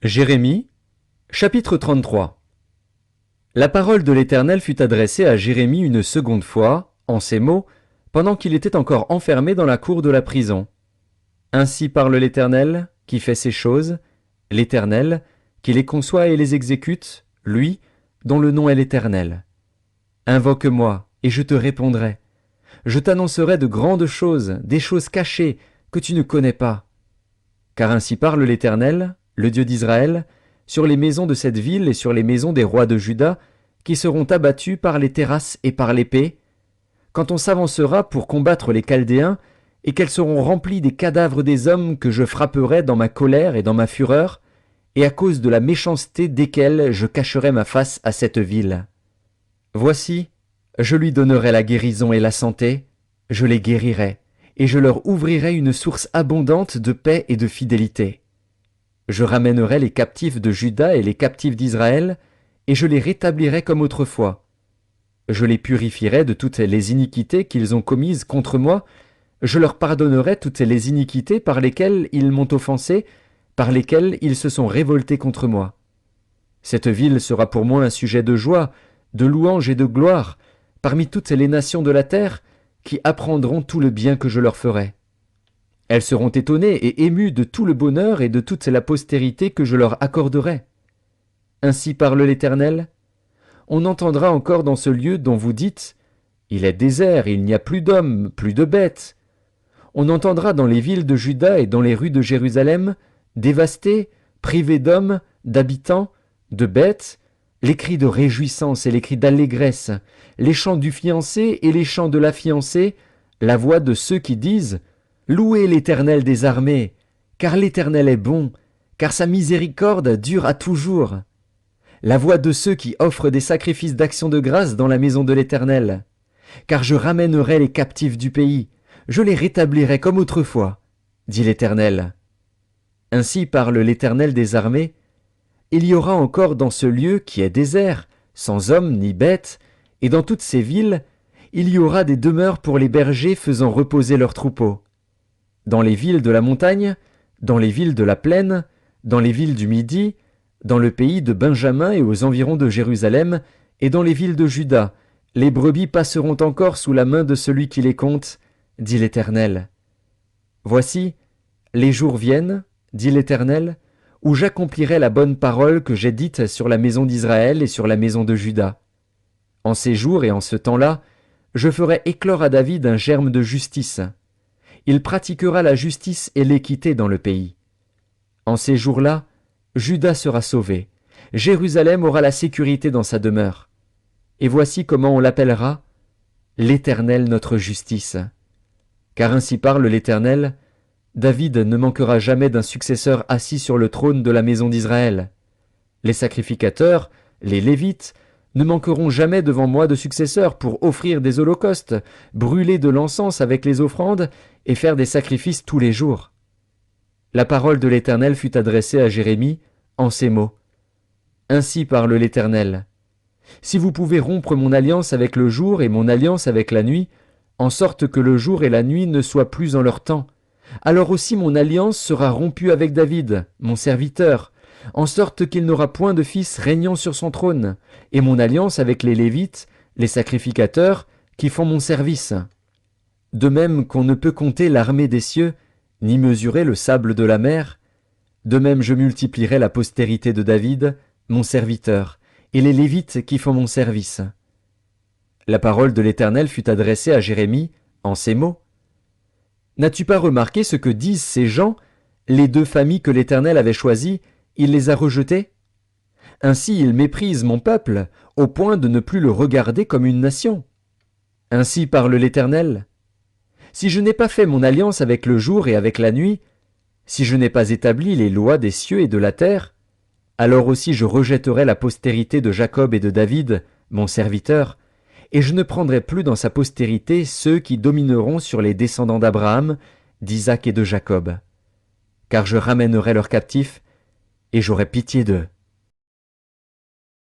Jérémie, chapitre 33. La parole de l'Éternel fut adressée à Jérémie une seconde fois, en ces mots, pendant qu'il était encore enfermé dans la cour de la prison. Ainsi parle l'Éternel, qui fait ces choses, l'Éternel, qui les conçoit et les exécute, lui, dont le nom est l'Éternel. Invoque-moi, et je te répondrai. Je t'annoncerai de grandes choses, des choses cachées, que tu ne connais pas. Car ainsi parle l'Éternel, le Dieu d'Israël, sur les maisons de cette ville et sur les maisons des rois de Juda, qui seront abattus par les terrasses et par l'épée, quand on s'avancera pour combattre les Chaldéens, et qu'elles seront remplies des cadavres des hommes que je frapperai dans ma colère et dans ma fureur, et à cause de la méchanceté desquels je cacherai ma face à cette ville. Voici, je lui donnerai la guérison et la santé, je les guérirai, et je leur ouvrirai une source abondante de paix et de fidélité. Je ramènerai les captifs de Juda et les captifs d'Israël, et je les rétablirai comme autrefois. Je les purifierai de toutes les iniquités qu'ils ont commises contre moi, je leur pardonnerai toutes les iniquités par lesquelles ils m'ont offensé, par lesquelles ils se sont révoltés contre moi. Cette ville sera pour moi un sujet de joie, de louange et de gloire, parmi toutes les nations de la terre, qui apprendront tout le bien que je leur ferai. Elles seront étonnées et émues de tout le bonheur et de toute la postérité que je leur accorderai. Ainsi parle l'Éternel. On entendra encore dans ce lieu dont vous dites « Il est désert, il n'y a plus d'hommes, plus de bêtes ». On entendra dans les villes de Juda et dans les rues de Jérusalem, dévastées, privées d'hommes, d'habitants, de bêtes, les cris de réjouissance et les cris d'allégresse, les chants du fiancé et les chants de la fiancée, la voix de ceux qui disent « Louez l'Éternel des armées, car l'Éternel est bon, car sa miséricorde dure à toujours. » La voix de ceux qui offrent des sacrifices d'action de grâce dans la maison de l'Éternel. Car je ramènerai les captifs du pays, je les rétablirai comme autrefois, dit l'Éternel. Ainsi parle l'Éternel des armées. Il y aura encore dans ce lieu qui est désert, sans hommes ni bêtes, et dans toutes ces villes, il y aura des demeures pour les bergers faisant reposer leurs troupeaux. Dans les villes de la montagne, dans les villes de la plaine, dans les villes du Midi, dans le pays de Benjamin et aux environs de Jérusalem, et dans les villes de Juda, les brebis passeront encore sous la main de celui qui les compte, dit l'Éternel. Voici, les jours viennent, dit l'Éternel, où j'accomplirai la bonne parole que j'ai dite sur la maison d'Israël et sur la maison de Juda. En ces jours et en ce temps-là, je ferai éclore à David un germe de justice. Il pratiquera la justice et l'équité dans le pays. En ces jours-là, Juda sera sauvé, Jérusalem aura la sécurité dans sa demeure. Et voici comment on l'appellera, l'Éternel notre justice. Car ainsi parle l'Éternel, David ne manquera jamais d'un successeur assis sur le trône de la maison d'Israël. Les sacrificateurs, les Lévites, ne manqueront jamais devant moi de successeurs pour offrir des holocaustes, brûler de l'encens avec les offrandes et faire des sacrifices tous les jours. La parole de l'Éternel fut adressée à Jérémie en ces mots. Ainsi parle l'Éternel. Si vous pouvez rompre mon alliance avec le jour et mon alliance avec la nuit, en sorte que le jour et la nuit ne soient plus en leur temps, alors aussi mon alliance sera rompue avec David, mon serviteur, en sorte qu'il n'aura point de fils régnant sur son trône, et mon alliance avec les Lévites, les sacrificateurs, qui font mon service. De même qu'on ne peut compter l'armée des cieux, ni mesurer le sable de la mer, de même je multiplierai la postérité de David, mon serviteur, et les Lévites qui font mon service. La parole de l'Éternel fut adressée à Jérémie en ces mots. N'as-tu pas remarqué ce que disent ces gens, les deux familles que l'Éternel avait choisies, il les a rejetées? Ainsi ils méprisent mon peuple, au point de ne plus le regarder comme une nation. Ainsi parle l'Éternel. Si je n'ai pas fait mon alliance avec le jour et avec la nuit, si je n'ai pas établi les lois des cieux et de la terre, alors aussi je rejetterai la postérité de Jacob et de David, mon serviteur, et je ne prendrai plus dans sa postérité ceux qui domineront sur les descendants d'Abraham, d'Isaac et de Jacob. Car je ramènerai leurs captifs, et j'aurai pitié d'eux.